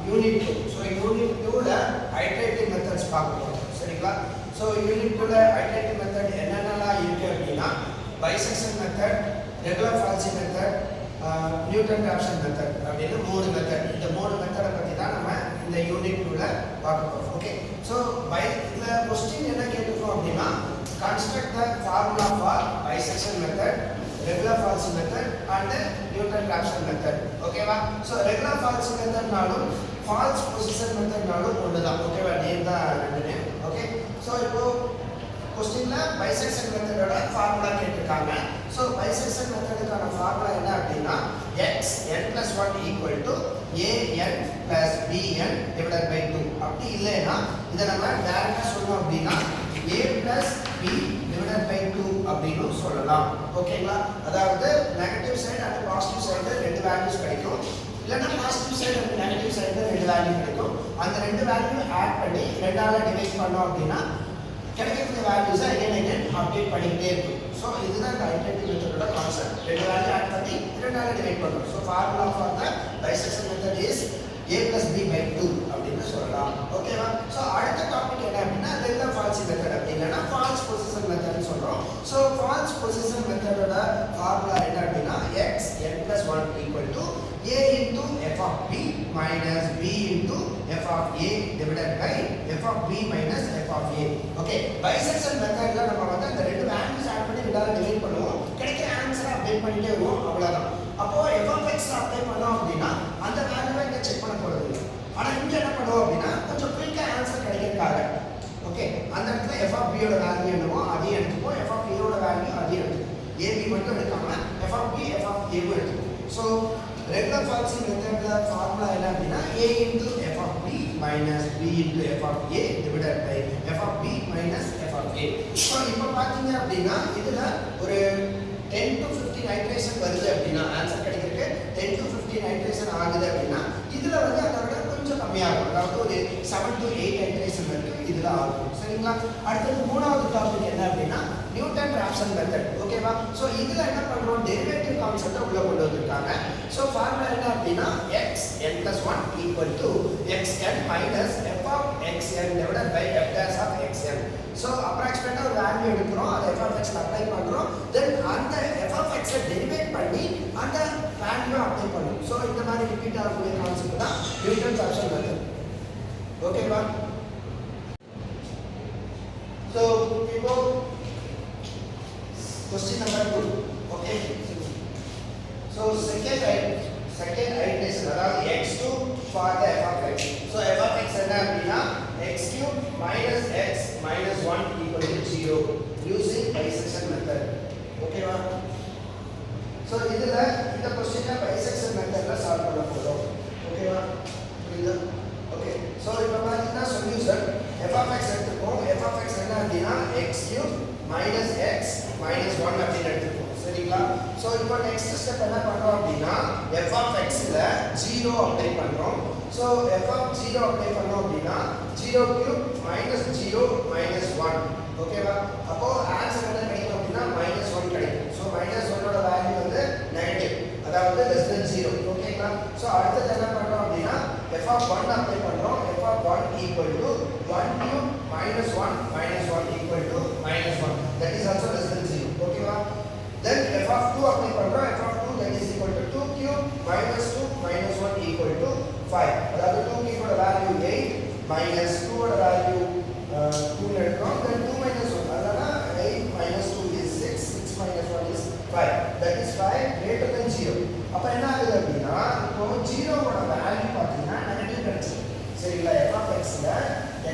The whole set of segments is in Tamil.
யூனிட் 2. ஸோ யூனிட் 2ல ஐட்ரேட்டிவ் மெத்தட்ஸ் பார்க்க போகிறோம் சரிங்களா. ஸோ யூனிட் 2ல ஐட்ரேட்டிவ் மெத்தட் என்னென்னலாம் இருக்குது அப்படின்னா bisection method, regula falsi method, Newton Raphson method அப்படின்னு 3 மெத்தட். இந்த 3 மெத்தடை பற்றி தான் நம்ம இந்த யூனிட் 2ல பார்க்க போகிறோம். ஓகே, ஸோ இதில் கொஸ்டின் என்ன கேட்டிருக்கோம் அப்படின்னா construct the formula for bisection method, regular falsi method and Newton-Raphson method. ஓகேவா? ஸோ ரெகுலர் ஃபால்சி மெத்தட்னாலும் ஃபால்ஸ் பொசிஷன் மெத்தட்னாலும் ஒன்று தான். ஓகேவா? நேம் தான் ரெண்டு நேம். ஓகே, ஸோ இப்போ கொஸ்டினில் பைசெக்ஷன் மெத்தடோட ஃபார்முலா கேட்டிருக்காங்க. ஸோ பைசெக்ஷன் மெத்தடுக்கான ஃபார்முலா என்ன அப்படின்னா xn+1 equal to an plus bn divided by 2. அப்படி இல்லைன்னா இதை நம்ம டேரெக்டாக சொல்லணும் அப்படின்னா a plus b divided by 2 அப்படின்னு சொல்லலாம். ஓகேங்களா? அதாவது negative side and positive side ரெண்டு வேல்யூஸ் கிடைக்கும், இல்லைன்னா positive side and negative side ரெண்டு வேல்யூ கிடைக்கும். அந்த ரெண்டு வேல்யூ ஆட் பண்ணி ரெண்டால டிவைட் பண்ணோம் அப்படின்னா கிடைக்கக்கூடிய வேல்யூஸை again அப்டேட் பண்ணிக்கிட்டே இருக்கும். ஸோ இதுதான் இந்த ஐட்ரேட்டிவ் மெத்தடோட கான்செப்ட். ரெண்டு வேல்யூ ஆட் பண்ணி ரெண்டால டிவைட் பண்ணுறோம். So formula for the bisection method is a plus b by 2 அப்படின்னு சொல்லலாம். ஓகேவா? ஸோ அடுத்த டாபிக் என்ன அப்படின்னா ரெகுலர் ஃபால்சி மெத்தட் அப்படி இல்லைன்னா ஃபால்ஸ் பொசிஷன் மெத்தட்னு சொல்கிறோம். ஸோ ஃபால்ஸ் பொசிஷன் மெத்தடோட ஃபார்முலா என்ன அப்படின்னா xn+1 equal to a into f of b minus b into f of a divided by f of b minus f of a. Okay, bisection மெத்தட்ல நம்ம வந்து அந்த ரெண்டு வேல்யூஸ் ஆட் பண்ணி ரெண்டால டிவைட் பண்ணுவோம், கிடைக்கிற ஆன்சரை அப்டேட் பண்ணிட்டே வருவோம், அவ்வளவுதான். அப்போ f of x அப்ளை பண்ணோம் அப்படின்னா அந்த வேல்யூவை இங்க செக் பண்ண போறது இல்லை. ஆனா இங்க என்ன பண்ணுவோம் அப்படின்னா கொஞ்சம் குயிக்கா ஆன்சர் கிடைக்கிறதுக்காக ஓகே அந்த இடத்துல f of b யோட வேல்யூ என்னவோ அதையும் எடுத்துப்போம், f of a யோட வேல்யூ அதையும் எடுத்துப்போம். ab மட்டும் எடுக்காம f of b f of a எடுத்துப்போம். ஸோ ரெகுலர் ஃபால்சி மெத்தட்ல ஃபார்முலா என்ன அப்படின்னா a into f of b minus b into f of a divided by f of b minus f of a. So இப்போ பார்த்தீங்க அப்படின்னா இதுல ஒரு 10 to 15 ஐட்ரேஷன் வருது அப்படின்னா ஆன்சர் கிடைக்கிறதுக்கு 10 to 15 ஐட்ரேஷன் ஆகுது அப்படின்னா இதுல வந்து அதை விட கொஞ்சம் கம்மியாகும், அதாவது ஒரு 7 to 8 ஐட்ரேஷன் வரைக்கும் இதுல ஆகும் சரிங்களா. அடுத்தது மூணாவது டாபிக் என்ன அப்படின்னா நியூட்டன் ராப்சன் மெத்தட். ஓகேவா? ஸோ இதுல என்ன பண்றோம், டெரிவேட்டிவ் கான்செப்டை உள்ள கொண்டு வந்திருக்காங்க. ஸோ ஃபார்முலா என்ன அப்படின்னா xn+1 equal to xn minus f of xn divided by f dash of xn. So அப்ராக்சிமேட்டா ஒரு வேல்யூ எடுக்கிறோம், அதை f of x அப்ளை பண்றோம், தென் அந்த f of x டெரிவேட் பண்ணி அந்த வேல்யூவை அப்ளை பண்ணும். ஸோ இந்த மாதிரி ரிப்பீட் ஆகக்கூடிய கான்செப்ட் தான் நியூட்டன் ராப்சன் மெத்தட். ஓகேவா? ஸோ இப்போ question number 2. okay, so second iteration அதாவது x2 for the f of x. so f of x என்ன அப்படினா x3 minus x minus 1 equal to 0 using bisection method. ஓகேவா? so இதுல இந்த क्वेश्चन bisection methodல சால்வ் பண்ண போறோம். ஓகேவா? புரியுதா? ஓகே, so இப்போ பாத்தீங்கன்னா சொல்யூஷன் f of x எடுத்துப்போம். f of x என்ன அப்படினா x3 minus x minus 1 அப்படின்னு எடுத்துப்போம் சரிங்களா. ஸோ இப்போ நெக்ஸ்ட் ஸ்டெப் என்ன பண்ணுறோம் அப்படின்னா f of xல 0 அப்ளை பண்ணுறோம். ஸோ f of 0 அப்ளை பண்ணோம் அப்படின்னா 0³ minus 0 minus 1. ஓகேவா? அப்போ ஆன்சர் என்ன கிடைக்கும் அப்படின்னா -1 கிடைக்கும். ஸோ -1 ஓட வேல்யூ வந்து நெகட்டிவ், அதாவது லெஸ் தென் 0. ஓகேங்களா? ஸோ அடுத்தது என்ன பண்ணுறோம் அப்படின்னா f of 1 அப்ளை பண்ணுறோம். f of 1 equal to 1³ minus 1 minus 1 equal to -1. That is also less than 0. ஓகேவா? Then f of 2 அப்ளை பண்றோம். f of 2 that is equal to 2³ minus 2 minus 1 equal to 5. அதாவது 2³ ஓட வேல்யூ 8 minus 2 ஓட வேல்யூ 2 எடுக்கிறோம். then 2 minus 1 அதனால 8 minus 2 is 6, 6 minus 1 is 5. that is 5 greater than 0. அப்ப என்ன ஆகுது அப்படின்னா இப்போ 0 ஓட வேல்யூ பாத்தீங்கன்னா நெகட்டிவ் கிடைச்சிருக்கு சரிங்களா. f of x ல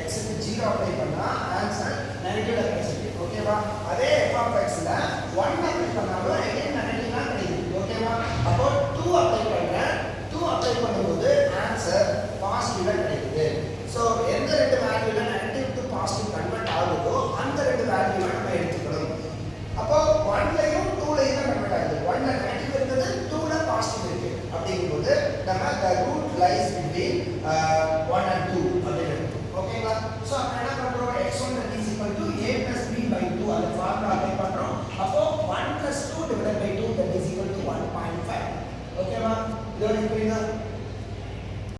x க்கு 0 அப்ளை பண்ணா ஆன்சர் நெகட்டிவ் கிடைச்சிருக்கு. ஓகேவா? அதே f of x ல 1 அப்ளை பண்ணாலும் again நெகட்டிவ் தான் கிடைக்குது. ஓகேவா? அப்போ 2 அப்ளை பண்றேன். 2 அப்ளை பண்ணும்போது ஆன்சர் பாசிட்டிவா கிடைக்குது. சோ எந்த ரெண்டு வேல்யூல நெகட்டிவ் டு பாசிட்டிவ் கன்வர்ட் ஆகுதோ அந்த ரெண்டு வேல்யூவை நம்ம எடுத்துக்கணும். அப்போ 1லயும் 2லயும் தான் கன்வர்ட் ஆகுது. 1ல நெகட்டிவ் இருக்குது, 2ல பாசிட்டிவ் இருக்கு. அப்படிங்கும்போது நம்ம the root lies between 1 and 2 அப்படின்னு. ஓகேங்களா? சோ அப்ப என்ன பண்றோம், x1 is equal to a plus b by 2 அந்த ஃபார்முலா அப்ளை பண்றோம். அப்போ 1 plus 2 divided by 2 that is equal to 1.5. ஓகேவா? இதோட புரியுதா?